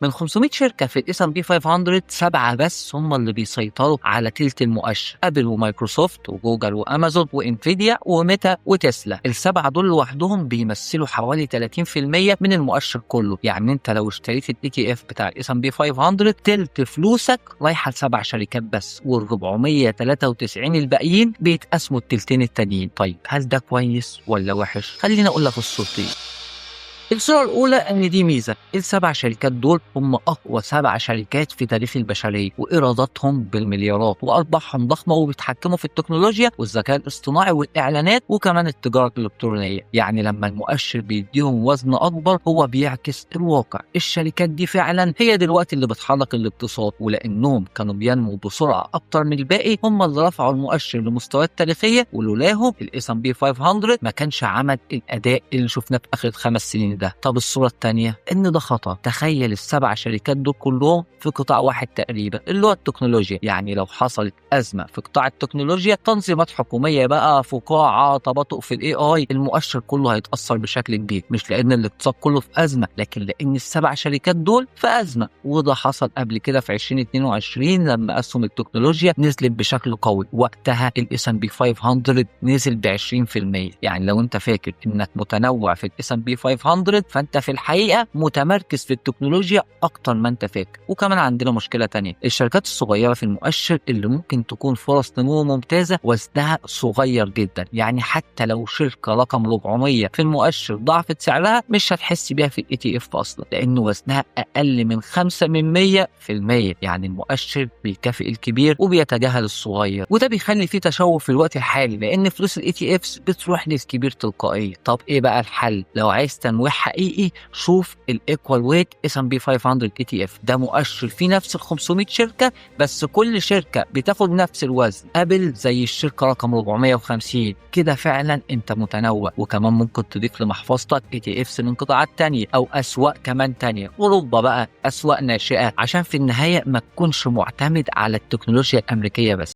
من 500 شركة في الاس ام بي 500 7 بس هم اللي بيسيطروا على تلت المؤشر، ابل ومايكروسوفت وجوجل وامازون وانفيديا وميتا وتسلا. السبعة دول لوحدهم بيمثلوا حوالي 30% من المؤشر كله. يعني انت لو اشتريت الاي تي اف بتاع الاس ام بي 500 تلت فلوسك رايحة ل7 شركات بس، وال493 الباقيين بيتقسموا التلتين التانيين. طيب هل ده كويس ولا وحش؟ خلينا اقول لك الصورتين. الصورة الأولى إن دي ميزة، ال7 شركات دول هم أقوى 7 شركات في تاريخ البشرية، وإيراداتهم بالمليارات، وأرباحهم ضخمة، وبيتحكموا في التكنولوجيا والذكاء الاصطناعي والإعلانات وكمان التجارة الإلكترونية. يعني لما المؤشر بيديهم وزن أكبر هو بيعكس الواقع. الشركات دي فعلا هي دلوقتي اللي بتحرك الاقتصاد، ولأنهم كانوا بينموا بسرعة أكتر من الباقي هم اللي رفعوا المؤشر لمستويات تاريخية، ولولاهم الاس ام بي 500 ما كانش عمل الأداء اللي شفناه في آخر 5 سنين ده. طب الصورة التانية ان ده خطأ. تخيل ال7 شركات دول كلهم في قطاع واحد تقريبا اللي هو التكنولوجيا. يعني لو حصلت أزمة في قطاع التكنولوجيا، تنظيمات حكومية بقى، فقاعة، تباطؤ في الاي اي، المؤشر كله هيتأثر بشكل كبير، مش لأن الاقتصاد كله في أزمة، لكن لأن ال7 شركات دول في أزمة. وده حصل قبل كده في 2022 لما أسهم التكنولوجيا نزلت بشكل قوي. وقتها الاس ام بي 500 نزل ب 20%. يعني لو انت فاكر انك متنوع في الاس ام بي 500 فانت في الحقيقه متمركز في التكنولوجيا اكتر ما انت فاكر. وكمان عندنا مشكله تانية، الشركات الصغيره في المؤشر اللي ممكن تكون فرص نمو ممتازه وزنها صغير جدا. يعني حتى لو شركه رقم 400 في المؤشر ضعفت سعرها مش هتحس بيها في الاي تي اف اصلا، لان وزنها اقل من 5%. يعني المؤشر بيكافئ الكبير وبيتجاهل الصغير، وده بيخلي فيه تشوه في الوقت الحالي، لان فلوس الاي تي افس بتروح للكبير تلقائيا. طب ايه بقى الحل؟ لو عايز تنويع حقيقي شوف الايكوال ويت اس ام بي 500 اي تي اف. ده مؤشر فيه نفس ال 500 شركه، بس كل شركه بتاخد نفس الوزن. ابل زي الشركه رقم 450. كده فعلا انت متنوع، وكمان ممكن تضيف لمحفظتك اي تي افس من قطاعات تانية او اسواق كمان تانية، اوروبا بقى، اسواق ناشئه، عشان في النهايه ما تكونش معتمد على التكنولوجيا الامريكيه بس.